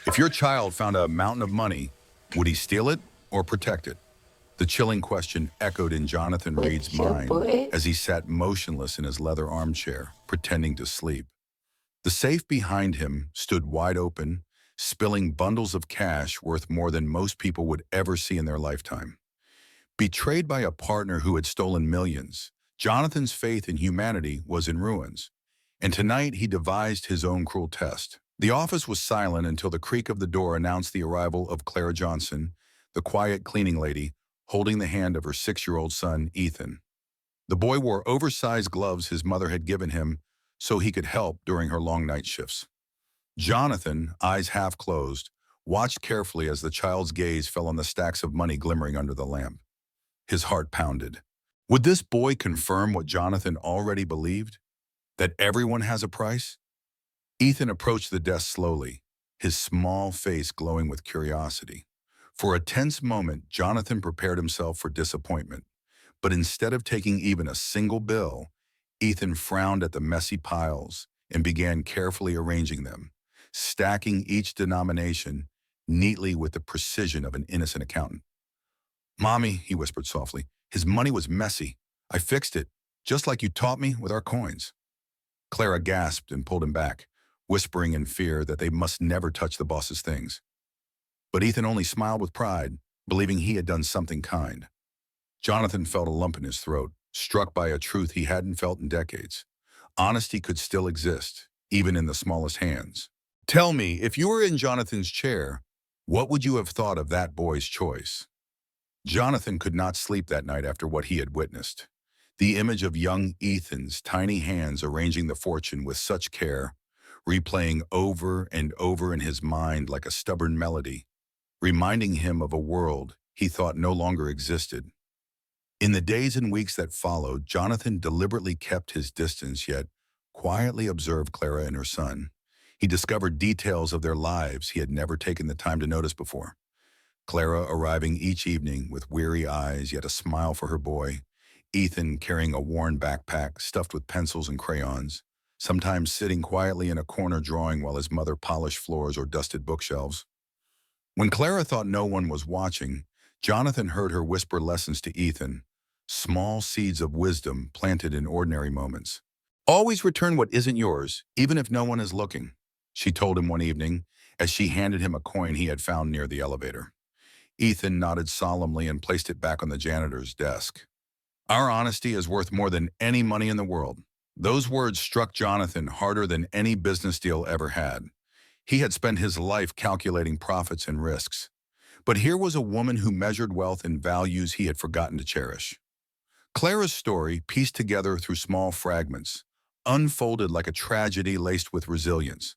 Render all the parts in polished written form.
If your child found a mountain of money, would he steal it or protect it? The chilling question echoed in Jonathan Reed's Butcher mind boy. as he sat motionless in his leather armchair, pretending to sleep. The safe behind him stood wide open, spilling bundles of cash worth more than most people would ever see in their lifetime. Betrayed by a partner who had stolen millions, Jonathan's faith in humanity was in ruins. And tonight he devised his own cruel test. The office was silent until the creak of the door announced the arrival of Clara Johnson, the quiet cleaning lady, holding the hand of her 6-year-old son, Ethan. The boy wore oversized gloves his mother had given him so he could help during her long night shifts. Jonathan, eyes half closed, watched carefully as the child's gaze fell on the stacks of money glimmering under the lamp. His heart pounded. Would this boy confirm what Jonathan already believed? That everyone has a price? Ethan approached the desk slowly, his small face glowing with curiosity. For a tense moment, Jonathan prepared himself for disappointment. But instead of taking even a single bill, Ethan frowned at the messy piles and began carefully arranging them, stacking each denomination neatly with the precision of an innocent accountant. "Mommy," he whispered softly, "his money was messy. I fixed it, just like you taught me with our coins." Clara gasped and pulled him back, whispering in fear that they must never touch the boss's things. But Ethan only smiled with pride, believing he had done something kind. Jonathan felt a lump in his throat, struck by a truth he hadn't felt in decades. Honesty could still exist, even in the smallest hands. "Tell me, if you were in Jonathan's chair, what would you have thought of that boy's choice?" Jonathan could not sleep that night after what he had witnessed. The image of young Ethan's tiny hands arranging the fortune with such care, replaying over and over in his mind like a stubborn melody, reminding him of a world he thought no longer existed. In the days and weeks that followed, Jonathan deliberately kept his distance, yet quietly observed Clara and her son. He discovered details of their lives he had never taken the time to notice before. Clara arriving each evening with weary eyes, yet a smile for her boy. Ethan carrying a worn backpack stuffed with pencils and crayons, sometimes sitting quietly in a corner drawing while his mother polished floors or dusted bookshelves. When Clara thought no one was watching, Jonathan heard her whisper lessons to Ethan, small seeds of wisdom planted in ordinary moments. "Always return what isn't yours, even if no one is looking," she told him one evening as she handed him a coin he had found near the elevator. Ethan nodded solemnly and placed it back on the janitor's desk. "Our honesty is worth more than any money in the world." Those words struck Jonathan harder than any business deal ever had. He had spent his life calculating profits and risks. But here was a woman who measured wealth in values he had forgotten to cherish. Clara's story, pieced together through small fragments, unfolded like a tragedy laced with resilience.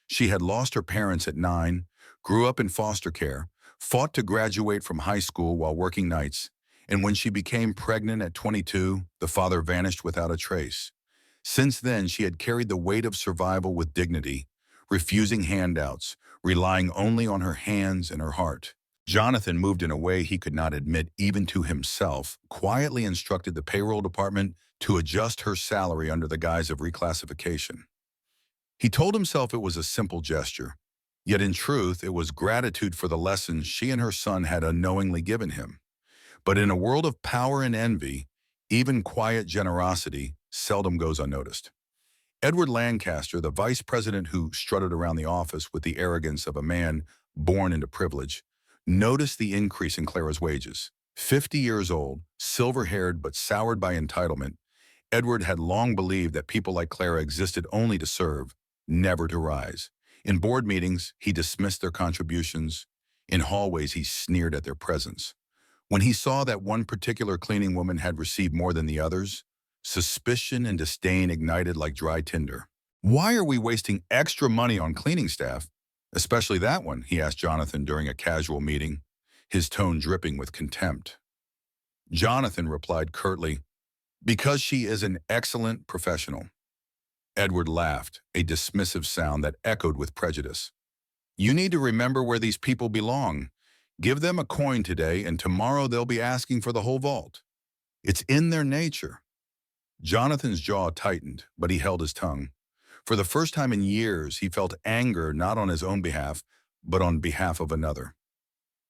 She had lost her parents at 9, grew up in foster care, fought to graduate from high school while working nights, and when she became pregnant at 22, the father vanished without a trace. Since then, she had carried the weight of survival with dignity, refusing handouts, relying only on her hands and her heart. Jonathan moved in a way he could not admit even to himself, quietly instructed the payroll department to adjust her salary under the guise of reclassification. He told himself it was a simple gesture, yet in truth it was gratitude for the lessons she and her son had unknowingly given him. But in a world of power and envy, even quiet generosity seldom goes unnoticed. Edward Lancaster, the vice president who strutted around the office with the arrogance of a man born into privilege, noticed the increase in Clara's wages. 50 years old, silver-haired but soured by entitlement, Edward had long believed that people like Clara existed only to serve, never to rise. In board meetings, he dismissed their contributions. In hallways, he sneered at their presence. When he saw that one particular cleaning woman had received more than the others, suspicion and disdain ignited like dry tinder. "Why are we wasting extra money on cleaning staff? Especially that one," he asked Jonathan during a casual meeting, his tone dripping with contempt. Jonathan replied curtly, "Because she is an excellent professional." Edward laughed, a dismissive sound that echoed with prejudice. "You need to remember where these people belong. Give them a coin today, and tomorrow they'll be asking for the whole vault. It's in their nature." Jonathan's jaw tightened, but he held his tongue. For the first time in years, he felt anger not on his own behalf, but on behalf of another.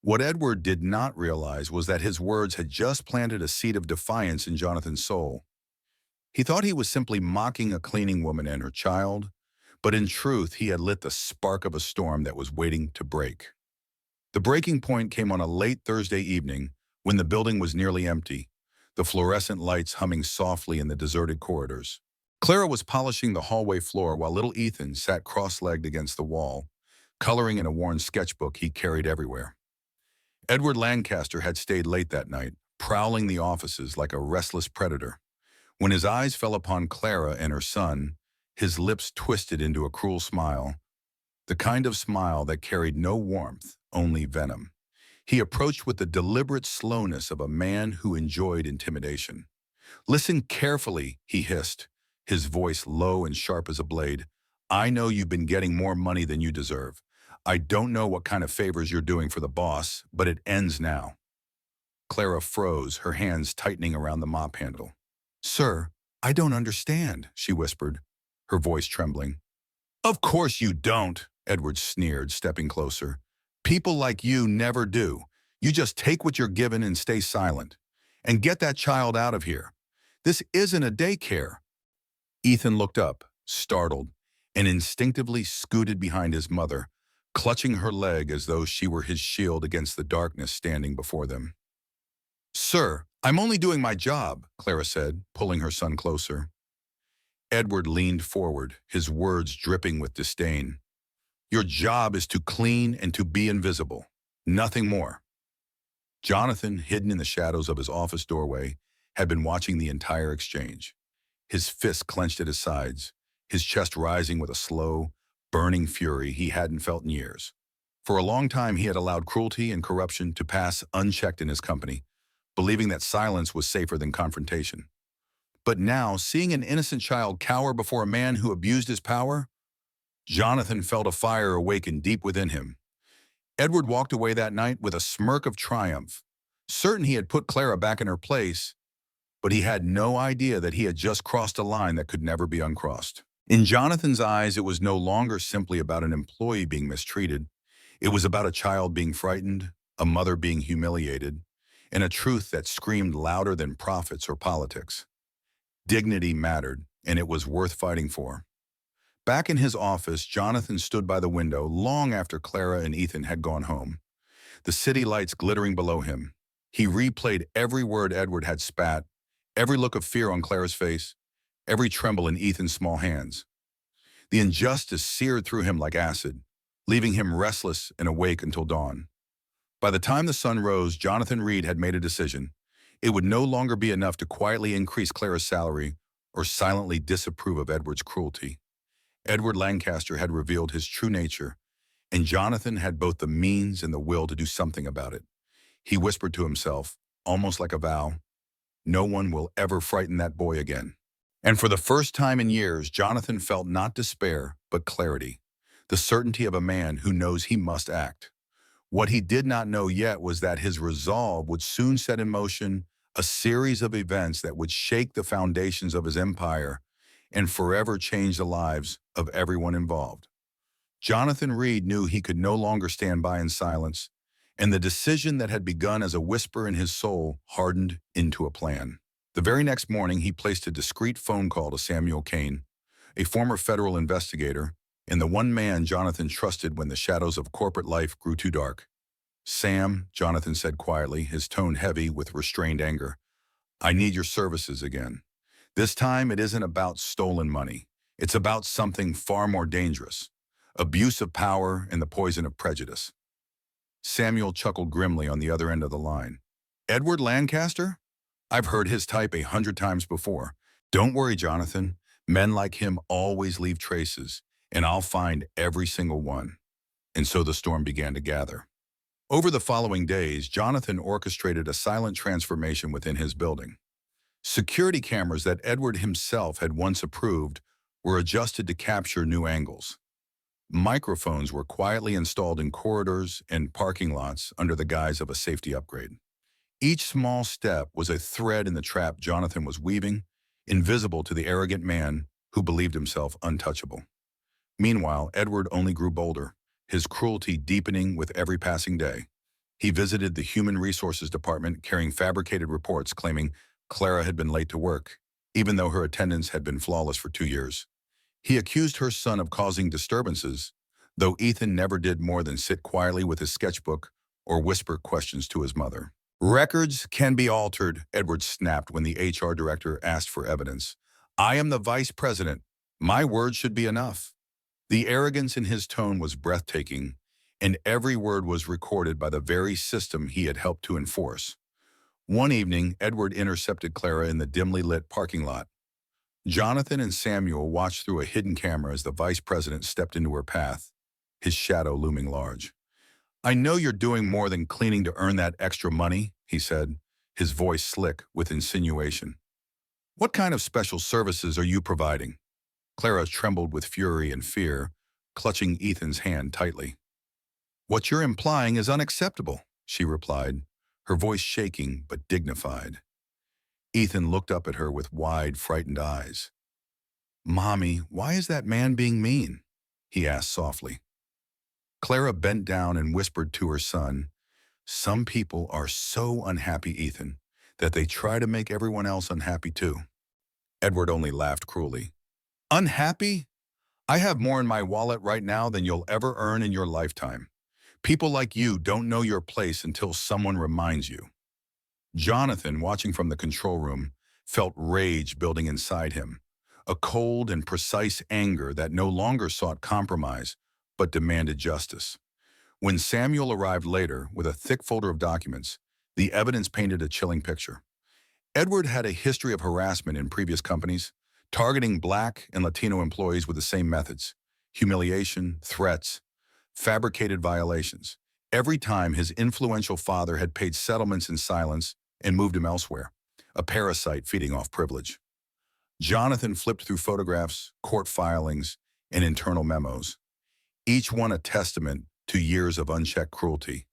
What Edward did not realize was that his words had just planted a seed of defiance in Jonathan's soul. He thought he was simply mocking a cleaning woman and her child, but in truth, he had lit the spark of a storm that was waiting to break. The breaking point came on a late Thursday evening when the building was nearly empty, the fluorescent lights humming softly in the deserted corridors. Clara was polishing the hallway floor while little Ethan sat cross-legged against the wall, coloring in a worn sketchbook he carried everywhere. Edward Lancaster had stayed late that night, prowling the offices like a restless predator. When his eyes fell upon Clara and her son, his lips twisted into a cruel smile, the kind of smile that carried no warmth, only venom. He approached with the deliberate slowness of a man who enjoyed intimidation. "Listen carefully," he hissed, his voice low and sharp as a blade. "I know you've been getting more money than you deserve. I don't know what kind of favors you're doing for the boss, but it ends now." Clara froze, her hands tightening around the mop handle. "Sir, I don't understand," she whispered, her voice trembling. "Of course you don't," Edward sneered, stepping closer. "People like you never do. You just take what you're given and stay silent. And get that child out of here. This isn't a daycare." Ethan looked up, startled, and instinctively scooted behind his mother, clutching her leg as though she were his shield against the darkness standing before them. "Sir, I'm only doing my job," Clara said, pulling her son closer. Edward leaned forward, his words dripping with disdain. "Your job is to clean and to be invisible. Nothing more." Jonathan, hidden in the shadows of his office doorway, had been watching the entire exchange. His fists clenched at his sides, his chest rising with a slow, burning fury he hadn't felt in years. For a long time, he had allowed cruelty and corruption to pass unchecked in his company, believing that silence was safer than confrontation. But now, seeing an innocent child cower before a man who abused his power, Jonathan felt a fire awaken deep within him. Edward walked away that night with a smirk of triumph, certain he had put Clara back in her place, but he had no idea that he had just crossed a line that could never be uncrossed. In Jonathan's eyes, it was no longer simply about an employee being mistreated. It was about a child being frightened, a mother being humiliated, and a truth that screamed louder than profits or politics. Dignity mattered, and it was worth fighting for. Back in his office, Jonathan stood by the window long after Clara and Ethan had gone home, the city lights glittering below him. He replayed every word Edward had spat, every look of fear on Clara's face, every tremble in Ethan's small hands. The injustice seared through him like acid, leaving him restless and awake until dawn. By the time the sun rose, Jonathan Reed had made a decision. It would no longer be enough to quietly increase Clara's salary or silently disapprove of Edward's cruelty. Edward Lancaster had revealed his true nature, and Jonathan had both the means and the will to do something about it. He whispered to himself, almost like a vow, "No one will ever frighten that boy again." And for the first time in years, Jonathan felt not despair, but clarity, the certainty of a man who knows he must act. What he did not know yet was that his resolve would soon set in motion a series of events that would shake the foundations of his empire and forever change the lives of everyone involved. Jonathan Reed knew he could no longer stand by in silence, and the decision that had begun as a whisper in his soul hardened into a plan. The very next morning, he placed a discreet phone call to Samuel Kane, a former federal investigator, and the one man Jonathan trusted when the shadows of corporate life grew too dark. "Sam," Jonathan said quietly, his tone heavy with restrained anger, "I need your services again. This time, it isn't about stolen money. It's about something far more dangerous: abuse of power and the poison of prejudice." Samuel chuckled grimly on the other end of the line. "Edward Lancaster? I've heard his type 100 times before. Don't worry, Jonathan. Men like him always leave traces, and I'll find every single one." And so the storm began to gather. Over the following days, Jonathan orchestrated a silent transformation within his building. Security cameras that Edward himself had once approved were adjusted to capture new angles. Microphones were quietly installed in corridors and parking lots under the guise of a safety upgrade. Each small step was a thread in the trap Jonathan was weaving, invisible to the arrogant man who believed himself untouchable. Meanwhile, Edward only grew bolder. his cruelty deepening with every passing day. He visited the Human Resources Department carrying fabricated reports claiming Clara had been late to work, even though her attendance had been flawless for 2 years. He accused her son of causing disturbances, though Ethan never did more than sit quietly with his sketchbook or whisper questions to his mother. Records can be altered, Edward snapped when the HR director asked for evidence. I am the vice president. My word should be enough. The arrogance in his tone was breathtaking, and every word was recorded by the very system he had helped to enforce. One evening, Edward intercepted Clara in the dimly lit parking lot. Jonathan and Samuel watched through a hidden camera as the vice president stepped into her path, his shadow looming large. I know you're doing more than cleaning to earn that extra money, he said, his voice slick with insinuation. What kind of special services are you providing? Clara trembled with fury and fear, clutching Ethan's hand tightly. What you're implying is unacceptable, she replied, her voice shaking but dignified. Ethan looked up at her with wide, frightened eyes. Mommy, why is that man being mean? He asked softly. Clara bent down and whispered to her son, some people are so unhappy, Ethan, that they try to make everyone else unhappy too. Edward only laughed cruelly. Unhappy? I have more in my wallet right now than you'll ever earn in your lifetime. People like you don't know your place until someone reminds you. Jonathan, watching from the control room, felt rage building inside him, a cold and precise anger that no longer sought compromise, but demanded justice. When Samuel arrived later with a thick folder of documents, the evidence painted a chilling picture. Edward had a history of harassment in previous companies, targeting Black and Latino employees with the same methods: humiliation, threats, fabricated violations. Every time his influential father had paid settlements in silence and moved him elsewhere, a parasite feeding off privilege. Jonathan flipped through photographs, court filings, and internal memos, each one a testament to years of unchecked cruelty.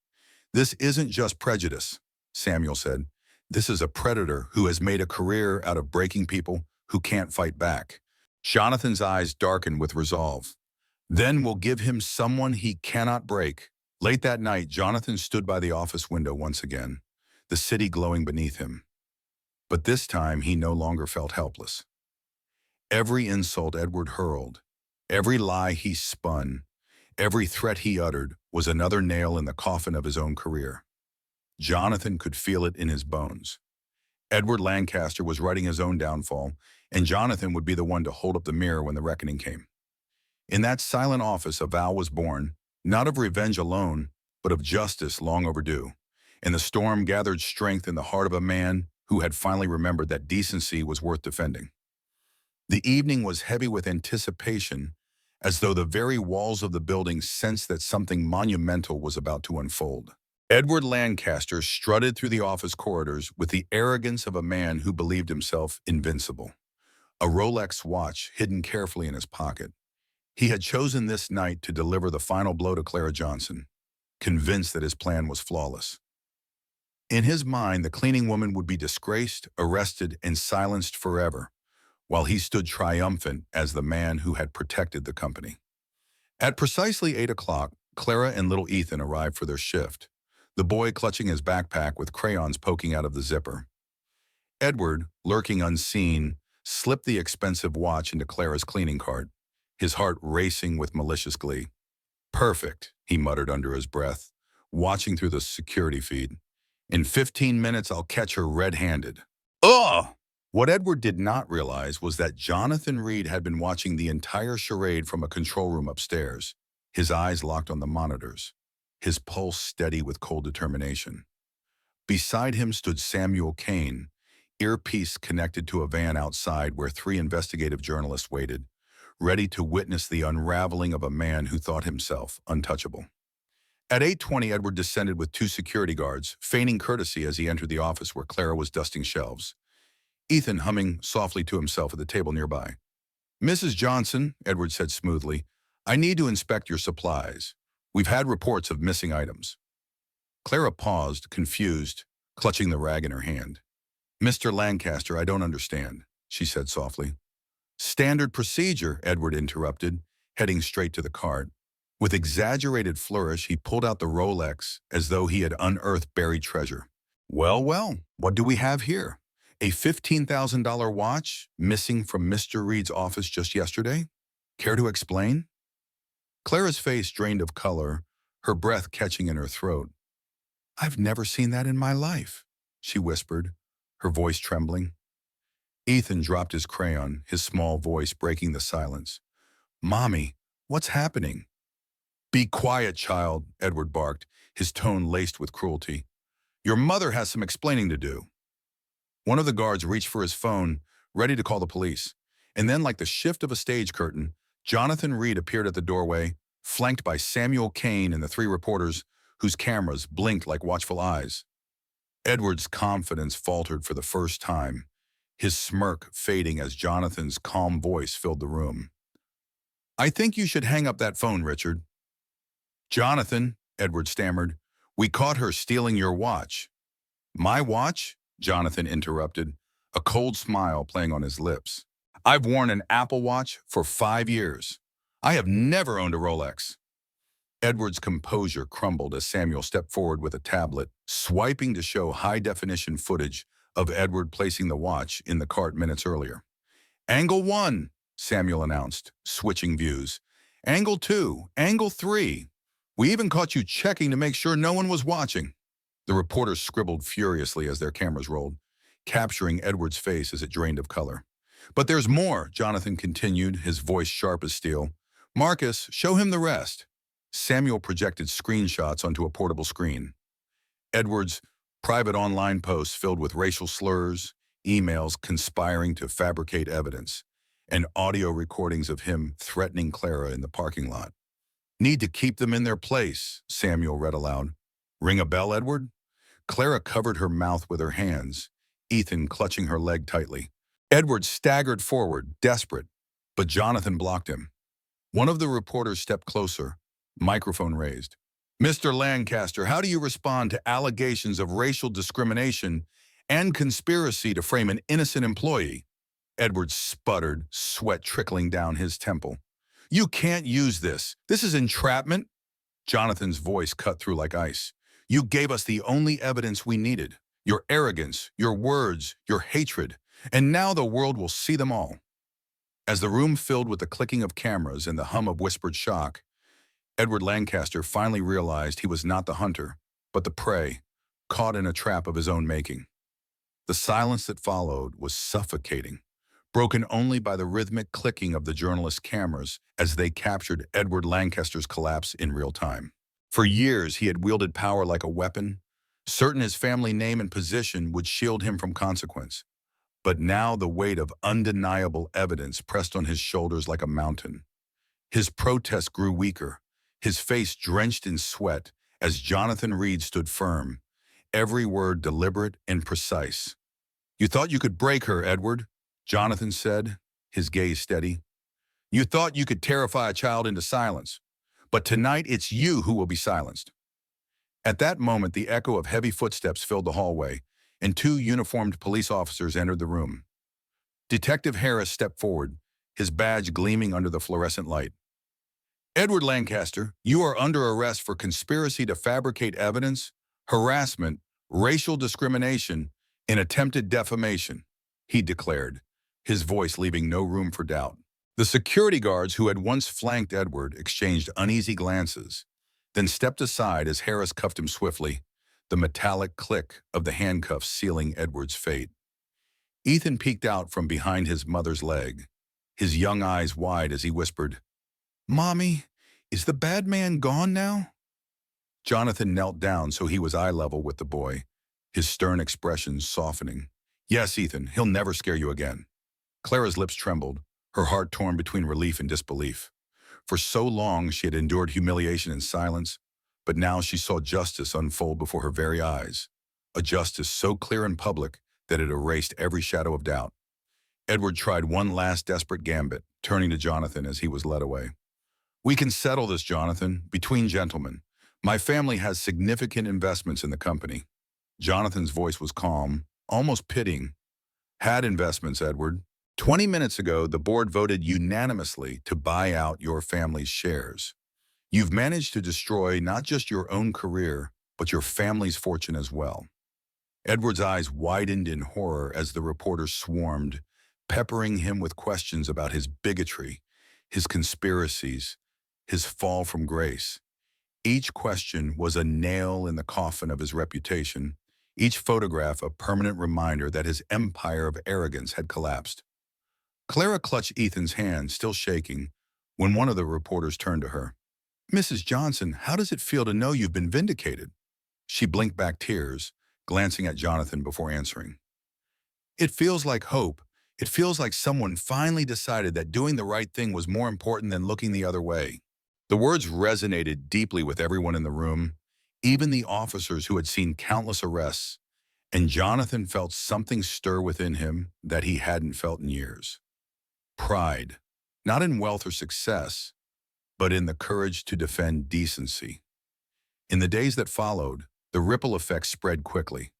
This isn't just prejudice, Samuel said. This is a predator who has made a career out of breaking people who can't fight back. Jonathan's eyes darkened with resolve. Then we'll give him someone he cannot break. Late that night, Jonathan stood by the office window once again, the city glowing beneath him. But this time, he no longer felt helpless. Every insult Edward hurled, every lie he spun, every threat he uttered was another nail in the coffin of his own career. Jonathan could feel it in his bones. Edward Lancaster was writing his own downfall, and Jonathan would be the one to hold up the mirror when the reckoning came. In that silent office, a vow was born, not of revenge alone, but of justice long overdue. And the storm gathered strength in the heart of a man who had finally remembered that decency was worth defending. The evening was heavy with anticipation, as though the very walls of the building sensed that something monumental was about to unfold. Edward Lancaster strutted through the office corridors with the arrogance of a man who believed himself invincible. A Rolex watch hidden carefully in his pocket. He had chosen this night to deliver the final blow to Clara Johnson, convinced that his plan was flawless. In his mind, the cleaning woman would be disgraced, arrested, and silenced forever, while he stood triumphant as the man who had protected the company. At precisely 8 o'clock, Clara and little Ethan arrived for their shift, the boy clutching his backpack with crayons poking out of the zipper. Edward, lurking unseen, slipped the expensive watch into Clara's cleaning cart, his heart racing with malicious glee. Perfect, he muttered under his breath, watching through the security feed. In 15 minutes, I'll catch her red-handed. Ugh! What Edward did not realize was that Jonathan Reed had been watching the entire charade from a control room upstairs, his eyes locked on the monitors, his pulse steady with cold determination. Beside him stood Samuel Kane, earpiece connected to a van outside where 3 investigative journalists waited, ready to witness the unraveling of a man who thought himself untouchable. At 8:20, Edward descended with 2 security guards, feigning courtesy as he entered the office where Clara was dusting shelves, Ethan humming softly to himself at the table nearby. Mrs. Johnson, Edward said smoothly, I need to inspect your supplies. We've had reports of missing items. Clara paused, confused, clutching the rag in her hand. Mr. Lancaster, I don't understand, she said softly. Standard procedure, Edward interrupted, heading straight to the cart. With exaggerated flourish, he pulled out the Rolex as though he had unearthed buried treasure. Well, well, what do we have here? A $15,000 watch missing from Mr. Reed's office just yesterday? Care to explain? Clara's face drained of color, her breath catching in her throat. I've never seen that in my life, she whispered, her voice trembling. Ethan dropped his crayon, his small voice breaking the silence. Mommy, what's happening? Be quiet, child, Edward barked, his tone laced with cruelty. Your mother has some explaining to do. One of the guards reached for his phone, ready to call the police. And then, like the shift of a stage curtain, Jonathan Reed appeared at the doorway, flanked by Samuel Kane and the three reporters, whose cameras blinked like watchful eyes. Edward's confidence faltered for the first time, his smirk fading as Jonathan's calm voice filled the room. I think you should hang up that phone, Richard. Jonathan, Edward stammered, we caught her stealing your watch. My watch? Jonathan interrupted, a cold smile playing on his lips. I've worn an Apple Watch for 5 years. I have never owned a Rolex. Edward's composure crumbled as Samuel stepped forward with a tablet, swiping to show high-definition footage of Edward placing the watch in the cart minutes earlier. Angle 1, Samuel announced, switching views. Angle 2, Angle 3. We even caught you checking to make sure no one was watching. The reporters scribbled furiously as their cameras rolled, capturing Edward's face as it drained of color. But there's more, Jonathan continued, his voice sharp as steel. Marcus, show him the rest. Samuel projected screenshots onto a portable screen. Edward's private online posts filled with racial slurs, emails conspiring to fabricate evidence, and audio recordings of him threatening Clara in the parking lot. Need to keep them in their place, Samuel read aloud. Ring a bell, Edward? Clara covered her mouth with her hands, Ethan clutching her leg tightly. Edward staggered forward, desperate, but Jonathan blocked him. One of the reporters stepped closer, microphone raised. Mr. Lancaster, how do you respond to allegations of racial discrimination and conspiracy to frame an innocent employee? Edward sputtered, sweat trickling down his temple. You can't use this. This is entrapment. Jonathan's voice cut through like ice. You gave us the only evidence we needed. Your arrogance, your words, your hatred. And now the world will see them all. As the room filled with the clicking of cameras and the hum of whispered shock, Edward Lancaster finally realized he was not the hunter, but the prey, caught in a trap of his own making. The silence that followed was suffocating, broken only by the rhythmic clicking of the journalists' cameras as they captured Edward Lancaster's collapse in real time. For years, he had wielded power like a weapon, certain his family name and position would shield him from consequence. But now the weight of undeniable evidence pressed on his shoulders like a mountain. His protest grew weaker, his face drenched in sweat as Jonathan Reed stood firm, every word deliberate and precise. You thought you could break her, Edward, Jonathan said, his gaze steady. You thought you could terrify a child into silence, but tonight it's you who will be silenced. At that moment, the echo of heavy footsteps filled the hallway, and 2 uniformed police officers entered the room. Detective Harris stepped forward, his badge gleaming under the fluorescent light. Edward Lancaster, you are under arrest for conspiracy to fabricate evidence, harassment, racial discrimination, and attempted defamation, he declared, his voice leaving no room for doubt. The security guards who had once flanked Edward exchanged uneasy glances, then stepped aside as Harris cuffed him swiftly, the metallic click of the handcuffs sealing Edward's fate. Ethan peeked out from behind his mother's leg, his young eyes wide as he whispered, Mommy, is the bad man gone now? Jonathan knelt down so he was eye level with the boy, his stern expression softening. Yes, Ethan, he'll never scare you again. Clara's lips trembled, her heart torn between relief and disbelief. For so long she had endured humiliation in silence, but now she saw justice unfold before her very eyes, a justice so clear and public that it erased every shadow of doubt. Edward tried one last desperate gambit, turning to Jonathan as he was led away. We can settle this, Jonathan, between gentlemen. My family has significant investments in the company. Jonathan's voice was calm, almost pitying. Had investments, Edward. 20 minutes ago, the board voted unanimously to buy out your family's shares. You've managed to destroy not just your own career, but your family's fortune as well. Edward's eyes widened in horror as the reporters swarmed, peppering him with questions about his bigotry, his conspiracies, his fall from grace. Each question was a nail in the coffin of his reputation, each photograph a permanent reminder that his empire of arrogance had collapsed. Clara clutched Ethan's hand, still shaking, when one of the reporters turned to her. "Mrs. Johnson, how does it feel to know you've been vindicated?" She blinked back tears, glancing at Jonathan before answering. "It feels like hope. It feels like someone finally decided that doing the right thing was more important than looking the other way." The words resonated deeply with everyone in the room, even the officers who had seen countless arrests, and Jonathan felt something stir within him that he hadn't felt in years. Pride, not in wealth or success, but in the courage to defend decency. In the days that followed, the ripple effect spread quickly.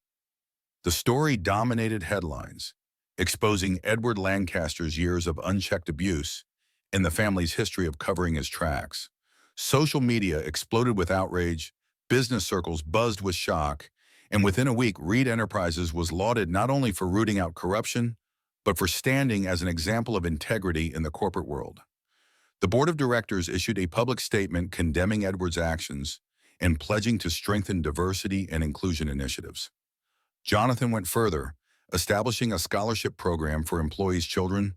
The story dominated headlines, exposing Edward Lancaster's years of unchecked abuse and the family's history of covering his tracks. Social media exploded with outrage, business circles buzzed with shock, and within a week, Reed Enterprises was lauded not only for rooting out corruption, but for standing as an example of integrity in the corporate world. The board of directors issued a public statement condemning Edward's actions and pledging to strengthen diversity and inclusion initiatives. Jonathan went further, establishing a scholarship program for employees' children,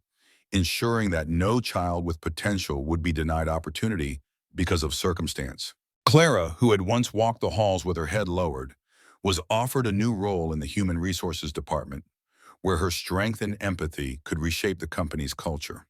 ensuring that no child with potential would be denied opportunity because of circumstance. Clara, who had once walked the halls with her head lowered, was offered a new role in the Human Resources Department, where her strength and empathy could reshape the company's culture.